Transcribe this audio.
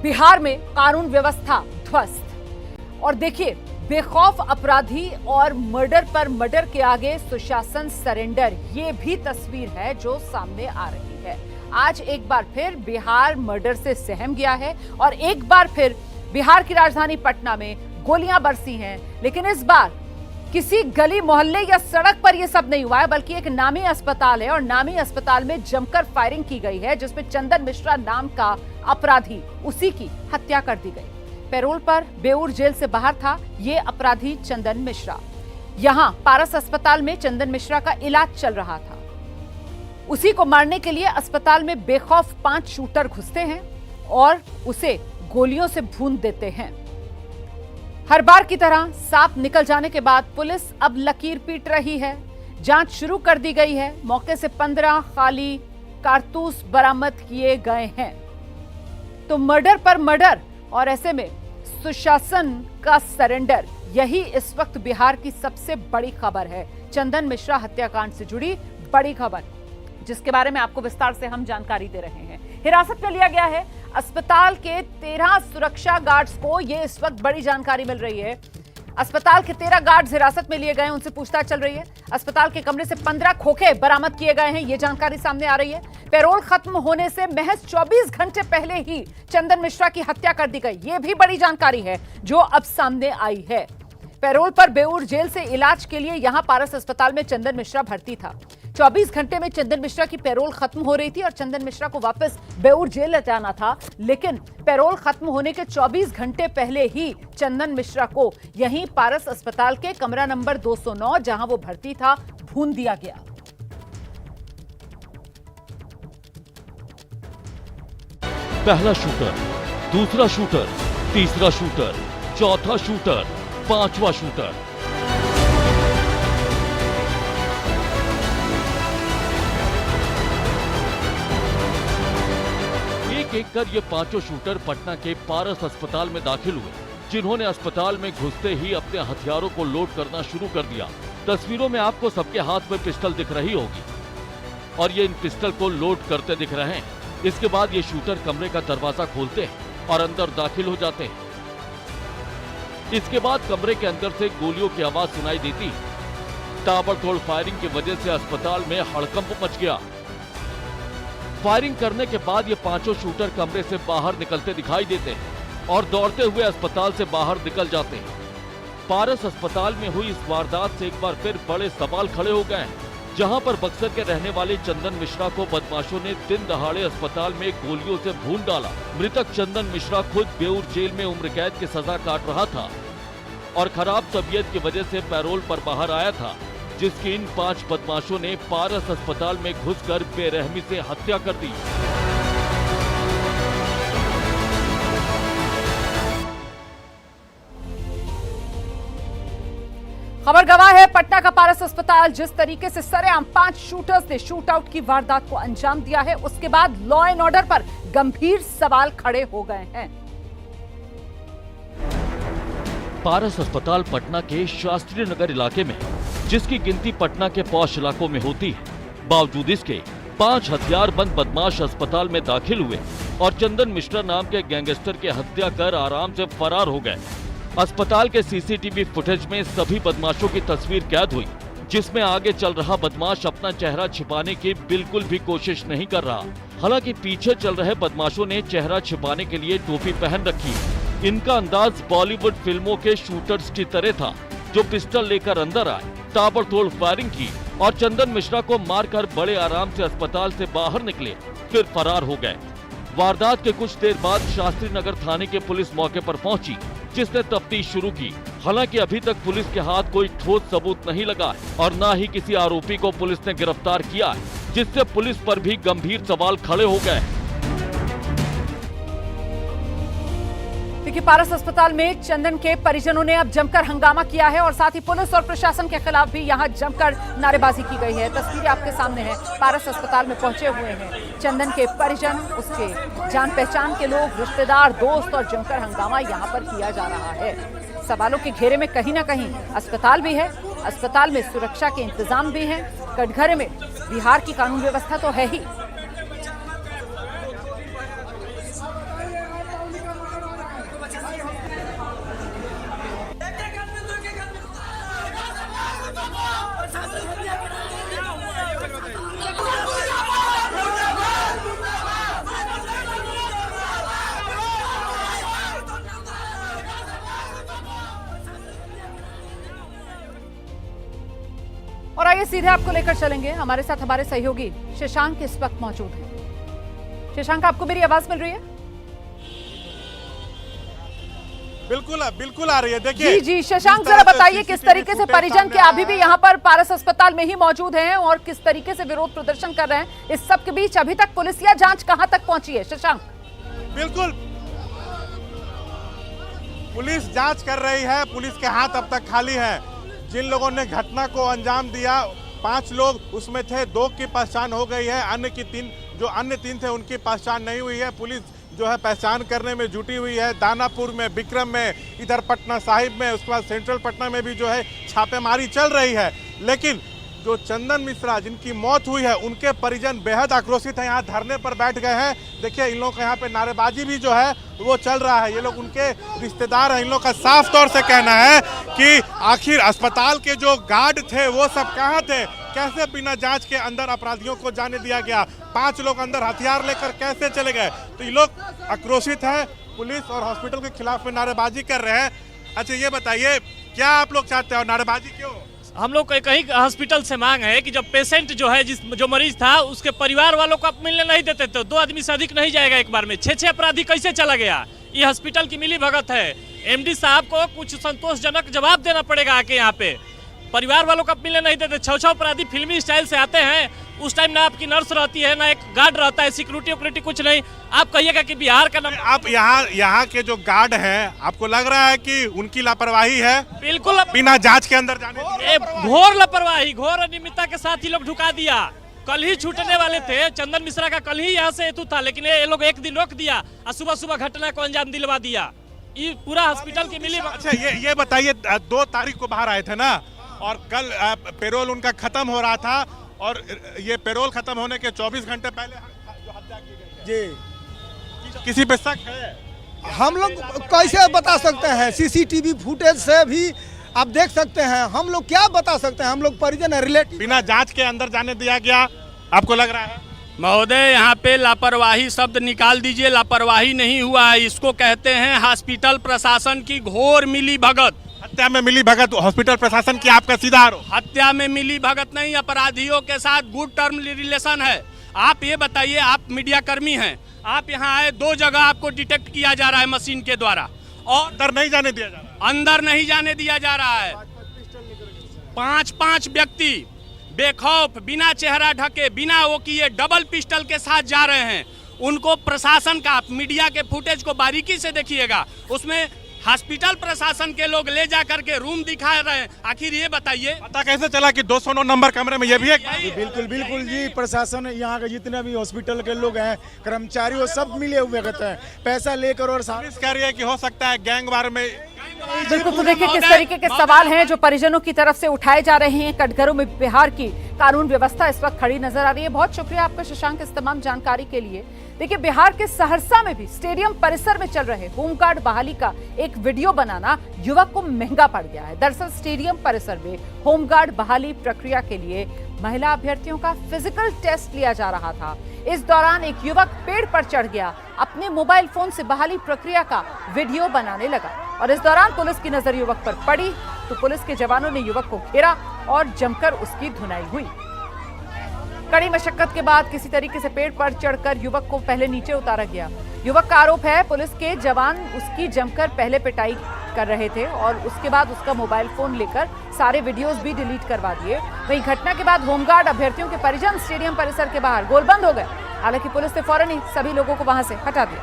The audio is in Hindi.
बिहार में कानून व्यवस्था ध्वस्त। और देखिए, बेखौफ अपराधी और मर्डर पर मर्डर के आगे सुशासन सरेंडर, ये भी तस्वीर है जो सामने आ रही है। आज एक बार फिर बिहार मर्डर से सहम गया है और एक बार फिर बिहार की राजधानी पटना में गोलियां बरसी हैं। लेकिन इस बार किसी गली मोहल्ले या सड़क पर यह सब नहीं हुआ है, बल्कि एक नामी अस्पताल है और नामी अस्पताल में जमकर फायरिंग की गई है, जिसमें चंदन मिश्रा नाम का अपराधी, उसी की हत्या कर दी गई। पैरोल पर बेऊर जेल से बाहर था ये अपराधी चंदन मिश्रा। यहां पारस अस्पताल में चंदन मिश्रा का इलाज चल रहा था। उसी को मारने के लिए अस्पताल में बेखौफ 5 शूटर घुसते हैं और उसे गोलियों से भून देते हैं। हर बार की तरह सांप निकल जाने के बाद पुलिस अब लकीर पीट रही है। जांच शुरू कर दी गई है। मौके से 15 खाली कारतूस बरामद किए गए हैं। तो मर्डर पर मर्डर और ऐसे में सुशासन का सरेंडर, यही इस वक्त बिहार की सबसे बड़ी खबर है। चंदन मिश्रा हत्याकांड से जुड़ी बड़ी खबर, जिसके बारे में आपको विस्तार से हम जानकारी दे रहे हैं। हिरासत में लिया गया है अस्पताल के 13 सुरक्षा गार्ड्स को, यह इस वक्त बड़ी जानकारी मिल रही है। अस्पताल के 13 गार्ड्स हिरासत में लिए गए हैं, उनसे पूछताछ चल रही है। अस्पताल के कमरे से 15 खोखे बरामद किए गए हैं, यह जानकारी सामने आ रही है। पैरोल खत्म होने से महज 24 घंटे पहले ही चंदन मिश्रा की हत्या कर दी गई, यह भी बड़ी जानकारी है जो अब सामने आई है। पैरोल पर बेऊर जेल से इलाज के लिए यहां पारस अस्पताल में चंदन मिश्रा भर्ती था। 24 घंटे में चंदन मिश्रा की पैरोल खत्म हो रही थी और चंदन मिश्रा को वापस बेऊर जेल ले जाना था। लेकिन पैरोल खत्म होने के 24 घंटे पहले ही चंदन मिश्रा को यहीं पारस अस्पताल के कमरा नंबर 209, जहां वो भर्ती था, भून दिया गया। पहला शूटर, दूसरा शूटर, तीसरा शूटर, चौथा शूटर, पांचवा शूटर। एक कर ये पांचों शूटर पटना के पारस अस्पताल में दाखिल हुए, जिन्होंने अस्पताल में घुसते ही अपने हथियारों को लोड करना शुरू कर दिया। तस्वीरों में आपको सबके हाथ में पिस्टल दिख रही होगी और ये इन पिस्टल को लोड करते दिख रहे हैं। इसके बाद ये शूटर कमरे का दरवाजा खोलते हैं और अंदर दाखिल हो जाते हैं। इसके बाद कमरे के अंदर से गोलियों की आवाज सुनाई देती। ताबड़तोड़ फायरिंग की वजह से अस्पताल में हड़कंप मच गया। फायरिंग करने के बाद ये पांचों शूटर कमरे से बाहर निकलते दिखाई देते हैं और दौड़ते हुए अस्पताल से बाहर निकल जाते हैं। पारस अस्पताल में हुई इस वारदात से एक बार फिर बड़े सवाल खड़े हो गए हैं, जहां पर बक्सर के रहने वाले चंदन मिश्रा को बदमाशों ने दिन दहाड़े अस्पताल में गोलियों से भून डाला। मृतक चंदन मिश्रा खुद बेऊर जेल में उम्र कैद की सजा काट रहा था और खराब तबीयत की वजह से पैरोल पर बाहर आया था, जिसकी इन 5 बदमाशों ने पारस अस्पताल में घुसकर बेरहमी से हत्या कर दी। खबर गवाह है पटना का पारस अस्पताल। जिस तरीके से सरेआम 5 शूटर्स ने शूट आउट की वारदात को अंजाम दिया है, उसके बाद लॉ एंड ऑर्डर पर गंभीर सवाल खड़े हो गए हैं। पारस अस्पताल पटना के शास्त्री नगर इलाके में, जिसकी गिनती पटना के पौष इलाकों में होती है। बावजूद इसके 5 हथियारबंद बदमाश अस्पताल में दाखिल हुए और चंदन मिश्रा नाम के गैंगस्टर की हत्या कर आराम से फरार हो गए। अस्पताल के सीसीटीवी फुटेज में सभी बदमाशों की तस्वीर कैद हुई, जिसमें आगे चल रहा बदमाश अपना चेहरा छिपाने की बिल्कुल भी कोशिश नहीं कर रहा। हालांकि पीछे चल रहे बदमाशों ने चेहरा छिपाने के लिए टोपी पहन रखी। इनका अंदाज बॉलीवुड फिल्मों के शूटर्स की तरह था, जो पिस्टल लेकर अंदर आए, ताबड़तोड़ फायरिंग की और चंदन मिश्रा को मारकर बड़े आराम से अस्पताल से बाहर निकले, फिर फरार हो गए। वारदात के कुछ देर बाद शास्त्री नगर थाने की पुलिस मौके पर पहुंची, जिसने तफ्तीश शुरू की। हालांकि अभी तक पुलिस के हाथ कोई ठोस सबूत नहीं लगा है और न ही किसी आरोपी को पुलिस ने गिरफ्तार किया है, जिससे पुलिस पर भी गंभीर सवाल खड़े हो गए। देखिए, पारस अस्पताल में चंदन के परिजनों ने अब जमकर हंगामा किया है और साथ ही पुलिस और प्रशासन के खिलाफ भी यहां जमकर नारेबाजी की गई है। तस्वीरें आपके सामने हैं। पारस अस्पताल में पहुंचे हुए हैं चंदन के परिजन, उसके जान पहचान के लोग, रिश्तेदार, दोस्त और जमकर हंगामा यहां पर किया जा रहा है। सवालों के घेरे में कहीं ना कहीं अस्पताल भी है। अस्पताल में सुरक्षा के इंतजाम भी हैं। कटघरे में बिहार की कानून व्यवस्था तो है ही। आइए सीधे आपको लेकर चलेंगे। हमारे साथ हमारे सहयोगी शशांक इस वक्त मौजूद हैं। शशांक, आपको मेरी आवाज मिल रही है? बिल्कुल आ रही है। देखिए जी जी शशांक, जरा बताइए किस तरीके से परिजन के अभी भी यहाँ पर पारस अस्पताल में ही मौजूद हैं और किस तरीके से विरोध प्रदर्शन कर रहे हैं। इस सब के बीच अभी तक पुलिस या जांच कहां तक पहुंची है शशांक? बिल्कुल पुलिस जांच कर रही है। पुलिस के हाथ अब तक खाली है। जिन लोगों ने घटना को अंजाम दिया, 5 लोग उसमें थे, 2 की पहचान हो गई है। अन्य तीन थे उनकी पहचान नहीं हुई है। पुलिस जो है पहचान करने में जुटी हुई है। दानापुर में, विक्रम में, इधर पटना साहिब में, उसके बाद सेंट्रल पटना में भी जो है छापेमारी चल रही है। लेकिन जो चंदन मिश्रा जिनकी मौत हुई है, उनके परिजन बेहद आक्रोशित हैं, यहाँ धरने पर बैठ गए हैं। देखिए इन लोगों का यहाँ पे नारेबाजी भी जो है वो चल रहा है। ये लोग उनके रिश्तेदार हैं। इन लोग का साफ तौर से कहना है कि आखिर अस्पताल के जो गार्ड थे वो सब कहाँ थे, कैसे बिना जांच के अंदर अपराधियों को जाने दिया गया, 5 लोग अंदर हथियार लेकर कैसे चले गए। तो ये लोग आक्रोशित हैं, पुलिस और हॉस्पिटल के खिलाफ में नारेबाजी कर रहे हैं। अच्छा ये बताइए, क्या आप लोग चाहते हो, नारेबाजी क्यों? हम लोग कहीं हॉस्पिटल से मांग है कि जब पेशेंट जो है जो मरीज था उसके परिवार वालों को आप मिलने नहीं देते तो 2 आदमी से अधिक नहीं जाएगा एक बार में। 6 अपराधी कैसे चला गया? ये हॉस्पिटल की मिली भगत है। एमडी साहब को कुछ संतोषजनक जवाब देना पड़ेगा आके यहाँ पे। परिवार वालों को आप मिलने नहीं देते। 6 अपराधी फिल्मी स्टाइल से आते हैं। उस टाइम ना आपकी नर्स रहती है, ना एक गार्ड रहता है, सिक्योरिटी कुछ नहीं। आप कहिएगा कि बिहार का आप यहाँ के जो गार्ड हैं, आपको लग रहा है कि उनकी लापरवाही है? बिल्कुल बिना जांच के अंदर जाने घोर लापरवाही, घोर अनियमितता के साथ ही लोग ढुका दिया। कल ही छूटने वाले थे, चंदन मिश्रा का कल ही यहाँ से हेतु था, लेकिन ये लोग एक दिन रोक दिया और सुबह घटना को अंजाम दिलवा दिया। ये पूरा हॉस्पिटल की मिली। अच्छा ये बताइए, 2 तारीख को बाहर आए थे ना, और कल पेरोल उनका खत्म हो रहा था, और ये पेरोल खत्म होने के 24 घंटे पहले जो हत्या की गई जी, किसी पे शक है? हम लोग कैसे बता सकते हैं? सीसीटीवी फुटेज से भी आप देख सकते हैं। हम लोग क्या बता सकते हैं? हम लोग परिजन है, रिलेटिव। बिना जांच के अंदर जाने दिया गया, आपको लग रहा है? महोदय यहाँ पे लापरवाही शब्द निकाल दीजिए। लापरवाही नहीं हुआ है, इसको कहते हैं हॉस्पिटल प्रशासन की घोर मिली भगत। हत्या में मिली भगत हॉस्पिटल प्रशासन की आपका सीधा आरोप? हत्या में मिली भगत नहीं, अपराधियों के साथ गुड टर्म रिलेशन है। आप ये बताइए, आप मीडिया कर्मी हैं, आप यहाँ आए, 2 जगह आपको डिटेक्ट किया जा रहा है मशीन के द्वारा, और अंदर नहीं जाने दिया जा रहा। अंदर नहीं जाने दिया जा रहा है। 5 व्यक्ति बेखौफ, बिना चेहरा ढके, बिना वो किए, डबल पिस्टल के साथ जा रहे हैं। उनको प्रशासन का, मीडिया के फुटेज को बारीकी से देखिएगा, उसमें हॉस्पिटल प्रशासन के लोग ले जा करके रूम दिखा रहे हैं। आखिर ये बताइए, पता कैसे चला कि 209 नंबर कमरे में? ये भी एक बिल्कुल जी, प्रशासन यहाँ के जितने भी हॉस्पिटल के लोग हैं, कर्मचारी, वो सब मिले हुए रहते हैं पैसा लेकर। और पुलिस कह रही है कि हो सकता है गैंगवार में। बिल्कुल, तो देखिए किस तरीके के सवाल हैं जो परिजनों की तरफ से उठाए जा रहे हैं। कटघरों में बिहार की कानून व्यवस्था इस वक्त खड़ी नजर आ रही है। बहुत शुक्रिया आपका शशांक इस तमाम जानकारी के लिए। देखिए बिहार के सहरसा में भी स्टेडियम परिसर में चल रहे होमगार्ड बहाली का एक वीडियो बनाना युवक को महंगा पड़ गया है। दरअसल स्टेडियम परिसर में होमगार्ड बहाली प्रक्रिया के लिए महिला अभ्यर्थियों का फिजिकल टेस्ट लिया जा रहा था। इस दौरान एक युवक पेड़ पर चढ़ गया, अपने मोबाइल फोन से बहाली प्रक्रिया का वीडियो बनाने लगा, और इस दौरान पुलिस की नजर युवक पर पड़ी तो पुलिस के जवानों ने युवक को घेरा और जमकर उसकी धुनाई हुई। कड़ी मशक्कत के बाद किसी तरीके से पेड़ पर चढ़कर युवक को पहले नीचे उतारा गया। युवक का आरोप है पुलिस के जवान उसकी जमकर पहले पिटाई कर रहे थे और उसके बाद उसका मोबाइल फोन लेकर सारे वीडियोस भी डिलीट करवा दिए। वहीं घटना के बाद होमगार्ड अभ्यर्थियों के परिजन स्टेडियम परिसर के बाहर गोलबंद हो गए। हालांकि पुलिस ने फौरन ही सभी लोगों को वहां से हटा दिया।